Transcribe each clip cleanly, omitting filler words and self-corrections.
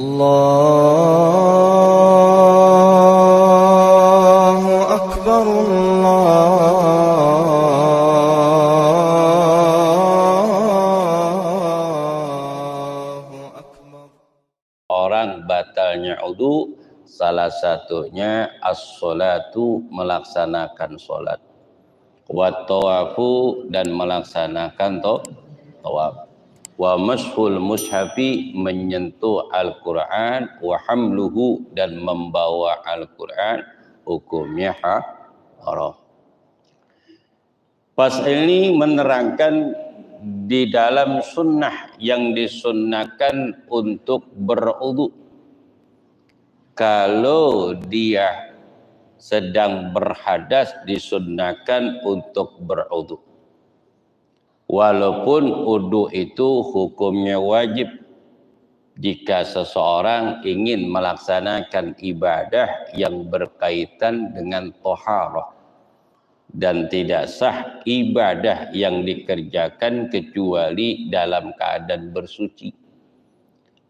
الله أكبر Orang batalnya wudu salah satunya as-sholatu, melaksanakan sholat, wa tawafu, dan melaksanakan tawaf, wa mashul mushafi, menyentuh Al-Quran, wa hamluhu, dan membawa Al-Quran, hukumnya haram. Pasal ini menerangkan di dalam sunnah yang disunnahkan untuk berwudu. Kalau dia sedang berhadas disunnahkan untuk berwudu. Walaupun wudu itu hukumnya wajib jika seseorang ingin melaksanakan ibadah yang berkaitan dengan taharah. Dan tidak sah ibadah yang dikerjakan kecuali dalam keadaan bersuci,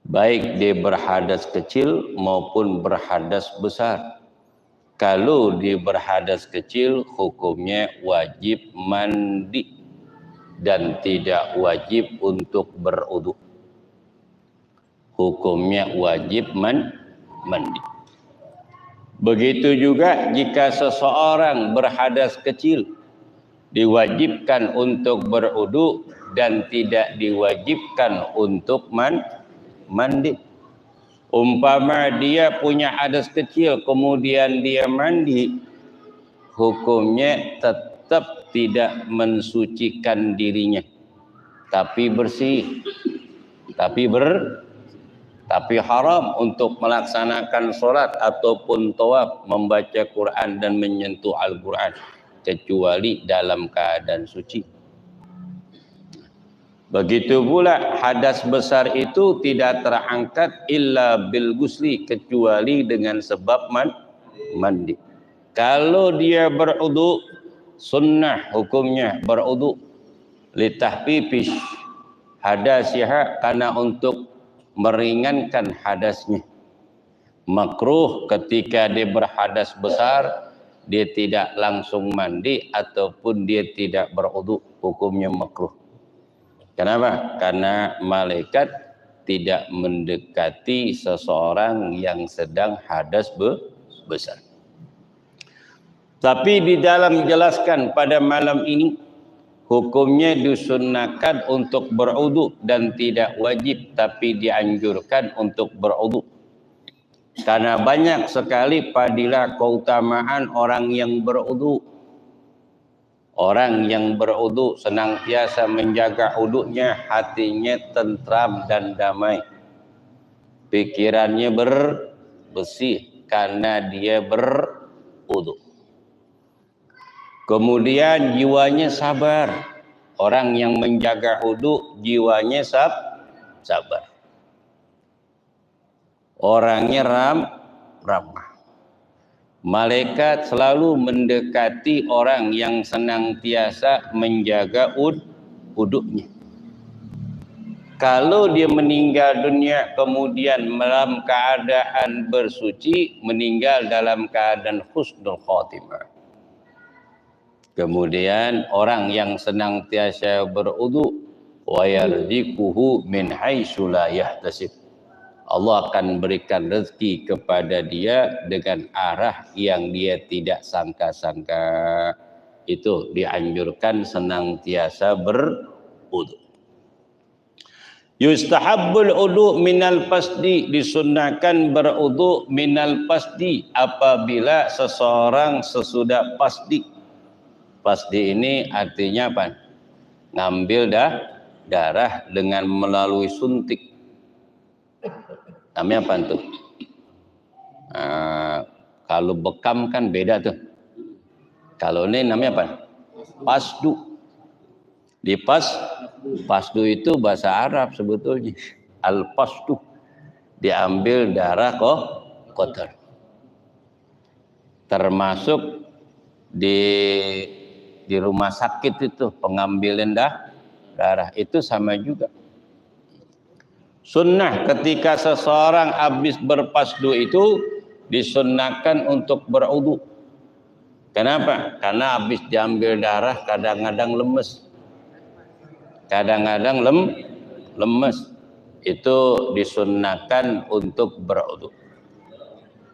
baik dia berhadas kecil maupun berhadas besar. Kalau dia berhadas kecil, hukumnya wajib mandi dan tidak wajib untuk berwudu. Hukumnya wajib mandi. Begitu juga jika seseorang berhadas kecil, diwajibkan untuk berwudu dan tidak diwajibkan untuk mandi. Umpama dia punya hadas kecil kemudian dia mandi, hukumnya tetap tidak mensucikan dirinya, tapi bersih, tapi haram untuk melaksanakan sholat ataupun tawaf, membaca Quran dan menyentuh Al-Quran kecuali dalam keadaan suci. Begitu pula hadas besar itu tidak terangkat illa bil gusli, kecuali dengan sebab mandi. Kalau dia berwudu, sunnah hukumnya berwudu litahfifish hadasiha, karena untuk meringankan hadasnya. Makruh ketika dia berhadas besar dia tidak langsung mandi ataupun dia tidak berwudu, hukumnya makruh. Kenapa? Karena malaikat tidak mendekati seseorang yang sedang hadas besar. Tapi di dalam menjelaskan pada malam ini, hukumnya disunnahkan untuk berwudu dan tidak wajib, tapi dianjurkan untuk berwudu. Karena banyak sekali fadilah keutamaan orang yang berwudu. Orang yang berwudu senantiasa menjaga wudunya, hatinya tentram dan damai. Pikirannya bersih karena dia berwudu. Kemudian jiwanya sabar. Orang yang menjaga wudu jiwanya sabar. Orangnya ramah. Malaikat selalu mendekati orang yang senantiasa menjaga wudunya. Kalau dia meninggal dunia kemudian dalam keadaan bersuci, meninggal dalam keadaan husnul khotimah. Kemudian orang yang senantiasa berwudu, wa yarzuquhu min haitsu la yahtasib. Allah akan berikan rezeki kepada dia dengan arah yang dia tidak sangka-sangka. Itu dianjurkan senantiasa berwudu. Yustahabbul wudu minal fasdi, disunnahkan berwudu minal fasdi apabila seseorang sesudah fasdi. Fasdi ini artinya apa? Ngambil darah dengan melalui suntik. Namanya apa tuh? Kalau bekam kan beda tuh. Kalau ini namanya apa? Pasdu. Di pasdu itu bahasa Arab sebetulnya. Al-pasdu. Diambil darah kotor. Termasuk di rumah sakit itu pengambilan darah itu sama juga. Sunnah ketika seseorang habis berpasdu itu disunnahkan untuk berwudu. Kenapa? Karena habis diambil darah kadang-kadang lemes. Kadang-kadang lemes. Itu disunnahkan untuk berwudu.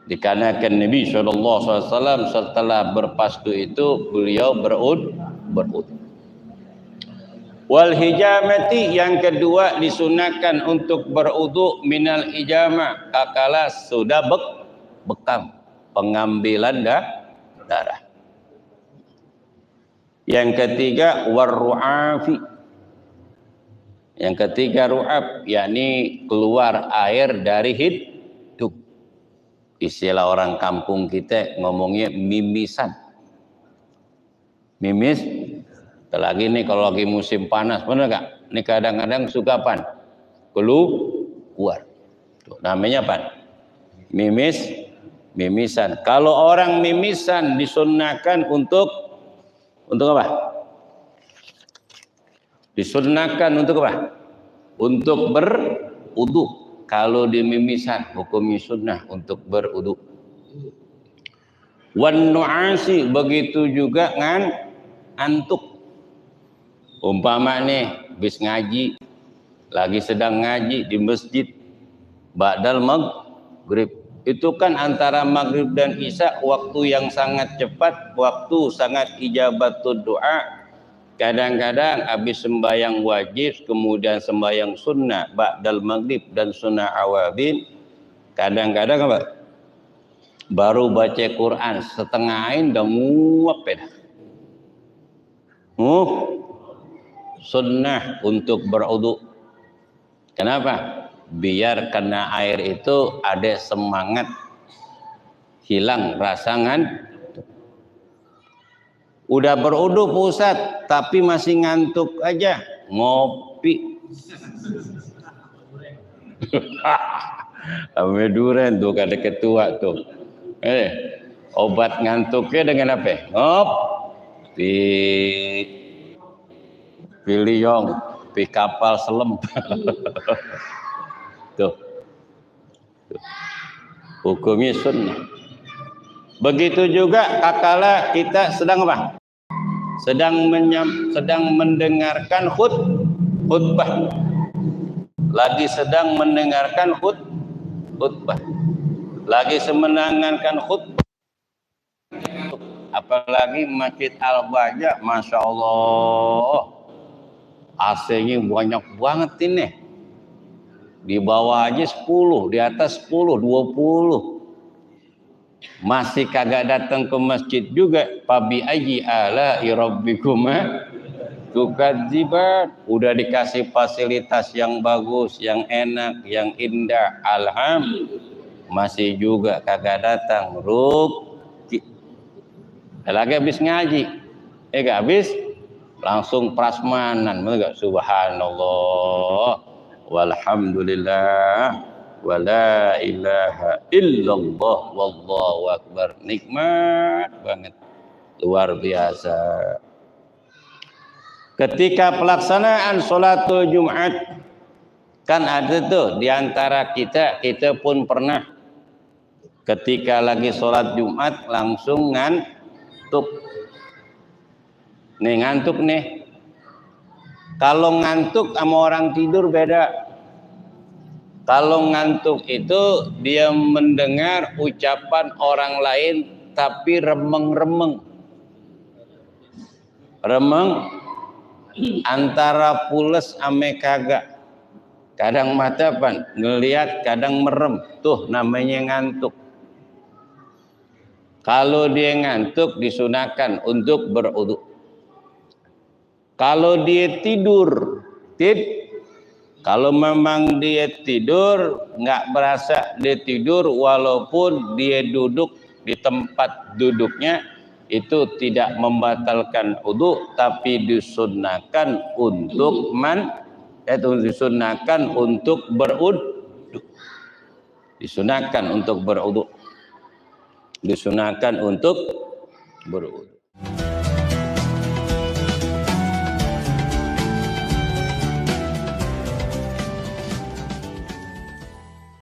Dikarenakan Nabi SAW setelah berpasdu itu beliau berwudu. Wal hijamati, yang kedua disunahkan untuk berwudu minal hijamah kakala sudah bekam pengambilan darah. Yang ketiga warru'afi. Yang ketiga ru'ab, yakni keluar air dari hidung. Istilah orang kampung kita ngomongnya mimisan. Mimis. Lagi nih kalau lagi musim panas, benar gak? Ini kadang-kadang suka pan keluar. Tuh, namanya apa? Mimisan. Kalau orang mimisan disunnahkan untuk apa? Disunnahkan untuk apa? Untuk berwudu. Kalau di mimisan hukumnya sunnah untuk berwudu. Wan nu'asi, begitu juga ngantuk. Umpama nih habis ngaji, lagi sedang ngaji di masjid ba'dal maghrib, itu kan antara maghrib dan isya waktu yang sangat cepat, waktu sangat ijabatul doa. Kadang-kadang habis sembahyang wajib kemudian sembahyang sunnah ba'dal maghrib dan sunnah awabin, kadang-kadang apa? Baru baca Quran setengah ain dah nguap dah. Sunnah untuk berwudu. Kenapa? Biar kena air itu ada semangat, hilang rasa ngantuk. Udah berwudu Ustaz, tapi masih ngantuk aja, ngopi. Ame duren tuh kata ketua tuh. Obat ngantuknya dengan apa? Ngopi. Piliong, pi kapal selam. Tuh. Hukumnya sunnah. Begitu juga kakala kita sedang apa? Sedang mendengarkan khutbah. Lagi sedang mendengarkan khutbah. Lagi mendengarkan khutbah. Apalagi Masjid Al-Baja, Masya Allah. AC-nya banyak banget ini. Di bawah aja 10, di atas 10, 20. Masih kagak datang ke masjid juga. Fabi ayyi ala rabbikuma tukadziban. Udah dikasih fasilitas yang bagus, yang enak, yang indah. Alhamdulillah. Masih juga kagak datang. Lagi habis ngaji. Gak habis langsung prasmanan, enggak? Subhanallah walhamdulillah wala ilaha illallah wallahu akbar. Nikmat banget, luar biasa. Ketika pelaksanaan sholatul Jumat, kan ada tuh di antara kita pun pernah ketika lagi sholat Jumat langsung ngantuk. Ngantuk nih. Kalau ngantuk sama orang tidur beda. Kalau ngantuk itu dia mendengar ucapan orang lain tapi remeng-remeng. Remeng antara pules ame kagak. Kadang mata pan ngelihat, kadang merem. Tuh namanya ngantuk. Kalau dia ngantuk disunahkan untuk berwudu. Kalau dia tidur, kalau memang dia tidur, nggak berasa dia tidur, walaupun dia duduk di tempat duduknya, itu tidak membatalkan wudu, tapi disunahkan untuk disunahkan untuk berwudu. Disunahkan untuk berwudu. Disunahkan untuk berwudu.